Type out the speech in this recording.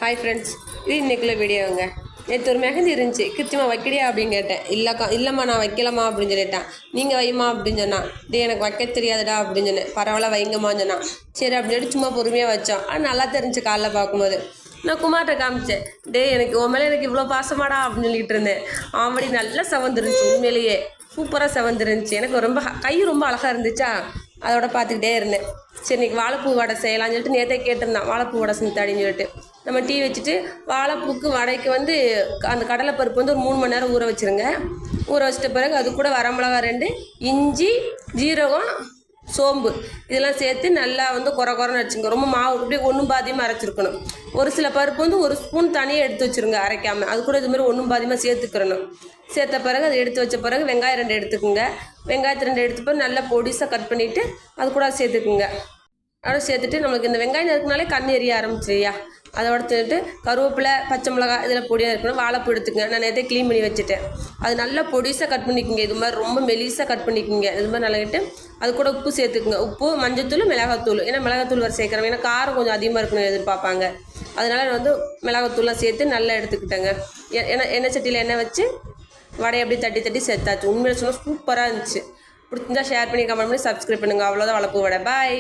Hi friends, இது இன்றைக்குள்ள வீடியோங்க. நேற்று ஒரு மெஹந்தி இருந்துச்சு, கிருத்திமா வைக்கிறியா அப்படின்னு கேட்டேன். இல்லைம்மா நான் வைக்கலம்மா அப்படின்னு சொல்லிட்டேன். நீங்கள் வைமா அப்படின்னு சொன்னான். டே எனக்கு வைக்க தெரியாதுடா அப்படின்னு சொன்னேன். பரவாயில்ல வைங்கம்மான்னு சொன்னான். சரி அப்படின்னு சொல்லிட்டு சும்மா பொறுமையாக வச்சோம். ஆனால் நல்லா தெரிஞ்சு காலைல பார்க்கும்போது நான் குமார்கிட்ட காமிச்சேன். டே எனக்கு உன் மேலே எனக்கு இவ்வளோ பாசமாடா அப்படின்னு சொல்லிட்டு இருந்தேன். ஆம்படி நல்லா செவந்துருந்துச்சு, உண்மையிலேயே சூப்பராக செவந்துருந்துச்சு. எனக்கு ரொம்ப கை ரொம்ப அழகாக இருந்துச்சா, அதோட பார்த்துக்கிட்டே இருந்தேன். சரி இன்றைக்கி வாழைப்பூ வடை செய்யலாம்னு சொல்லிட்டு நேற்றே கேட்டிருந்தான். வாழைப்பூ வடை செஞ்சாடின்னு சொல்லிட்டு நம்ம டீ வச்சுட்டு வாழைப்பூக்கு வடைக்கு அந்த கடலைப்பருப்பு ஒரு 3 மணி நேரம் ஊற வச்சுருங்க. ஊற வச்சிட்ட பிறகு அது கூட வரமிளகா 2, இஞ்சி, ஜீரகம், சோம்பு இதெல்லாம் சேர்த்து நல்லா குறன்னு வச்சுங்க. ரொம்ப மாவு அப்படியே ஒன்றும் பாதியமாக அரைச்சிருக்கணும். ஒரு சில பருப்பு 1 ஸ்பூன் தனியாக எடுத்து வச்சுருங்க அரைக்காமல். அது கூட இதுமாதிரி ஒன்றும் பாதியமாக சேர்த்துக்கிறணும். சேர்த்த பிறகு அதை எடுத்து வச்ச பிறகு வெங்காயம் 2 எடுத்துக்குங்க. வெங்காயத்தை 2 எடுத்துப்போ நல்லா பொடிசாக கட் பண்ணிவிட்டு அது கூட சேர்த்துக்குங்க. அதோட சேர்த்துட்டு நம்மளுக்கு இந்த வெங்காயம் இருக்குனாலே கண் எரிய ஆரம்பிச்சிரியா. அதோட சேர்த்துட்டு கருவேப்பிலை, பச்சை மிளகாய் இதில் பொடியாக இருக்கணும். வாழைப்பூ எடுத்துக்கங்க. நான் நேற்றே க்ளீன் பண்ணி வச்சுட்டேன். அது நல்லா பொடிசாக கட் பண்ணிக்கோங்க. இது மாதிரி ரொம்ப மெலிசாக கட் பண்ணிக்கோங்க. இது மாதிரி நல்லாக்கிட்டு அது கூட உப்பு சேர்த்துக்குங்க. உப்பு, மஞ்சத்தூள், மிளகாத்தூள். ஏன்னா மிளகாத்தூள் வர சேர்க்குறோம். ஏன்னா காரம் கொஞ்சம் அதிகமாக இருக்கணும் எதிர்பார்ப்பாங்க. அதனால் மிளகாத்தூள்லாம் சேர்த்து நல்லா எடுத்துக்கிட்டேங்க. எண்ணெய் சட்டியில் எண்ணெய் வச்சு வடையை அப்படியே தட்டி தட்டி சேர்த்தாச்சு. உண்மையில சொன்னால் சூப்பராக இருந்துச்சு. பிடிச்சிருந்தா ஷேர் பண்ணி கமெண்ட் பண்ணி சப்ஸ்கிரைப் பண்ணுங்கள். அவ்வளோதான் வாழைப்பூ வடை. பாய்.